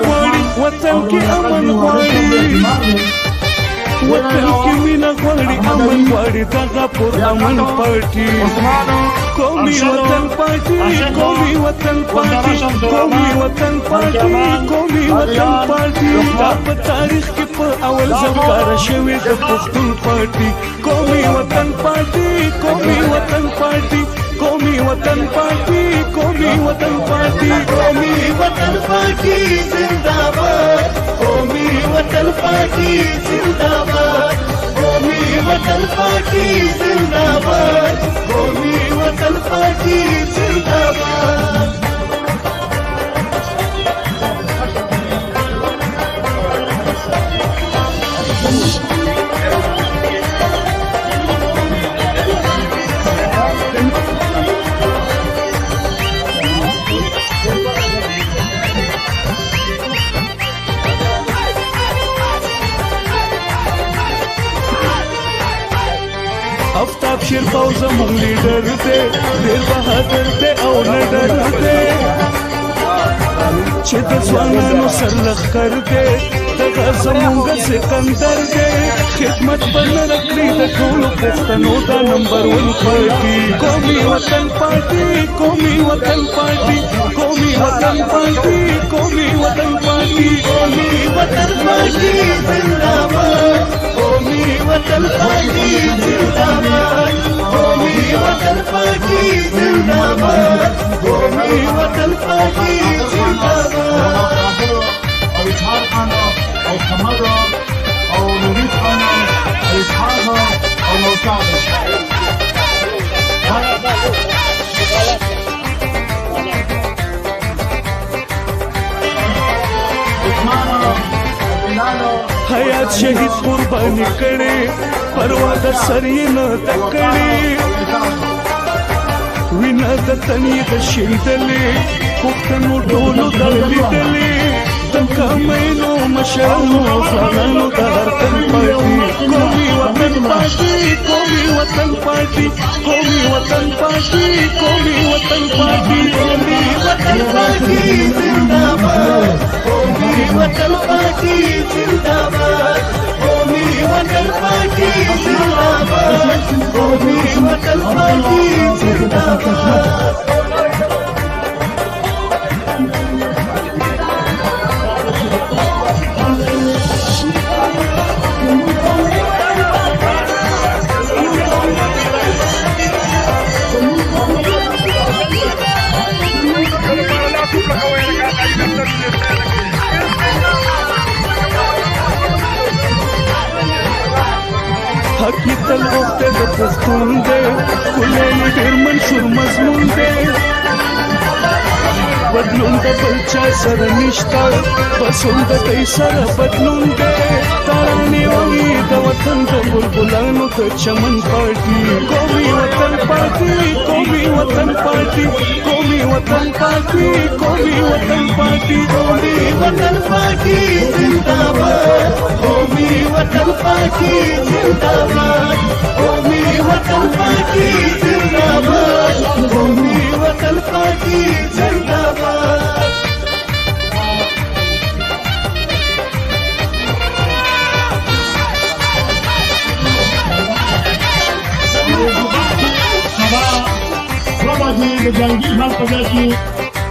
غواړي وطن کې امن غواړي وطن کې مینه غواړي امن غواړي دغه پر امن پارټي قومي وطن پارټي قومي وطن پارټي قومي وطن پارټي قومي وطن پارټي دا په تاریخ کې په اول ځل کار شوی د پښتون پارټي قومي وطن پارټي قومي وطن پارټي قومي وطن پارټي قومي وطن پارټي قومي وطن پارټي زنده‌باد قومي وطن پارټي زنده‌باد قومي وطن پارټي زنده‌باد قومي وطن پارټي زنده‌باد افتاب شیر پاوزه مونږ لیډر دی ډېر بهادر دی او نه ډر دی چې د ځوانانو سر لښکر دی دغه زمونږ سکندر دی خدمت به نه راکړي د ټولو پښتنو دا نمبر 1 پارټي قومي وطن پارټي قومي وطن پارټي قومي وطن پارټي قومي وطن پارټي قومي وطن پارټي زنده‌باد قومي وطن پارټي زنده‌باد قومي وطن پارټي زنده‌باد قومي وطن پارټي زنده‌باد او اسحاق خان او حمد او نورید خان او اسحاق او موساد حیات شهید قربانی کړي پروا د سر یې نه تکړي وینا د تنې د شیندلې پښتنو ټولو درلیدلې د کمینو مشرانو ځوانانو د هرکن پارټي قومي وطن پارټي قومي وطن پارټي قومي وطن پارټي قومي وطن پارټي قومي وطن پارټي زنده‌باد قومي وطن پارټي زنده‌باد قومي وطن پارټي زنده‌باد قومي وطن پارټي زنده‌باد حقی تل وخت د پښتون دی کولې ډېر منشور مضمون دی بدلون د بل چا سره نشته بسون د کوي سره بدلون دی ترانې وي د وطن د بلبلانو د چمن پارټي قومي وطن پارټي قومي وطن پارټي قومي وطن پارټي قومي وطن پارټي قومي وطن پارټي زنده‌باد قومي وطن پارټي زنده‌باد قومي وطن پارټي زنده‌باد قومي وطن پارټي زنده‌باد سبا 2 بجې د جنګي حال په ځای کې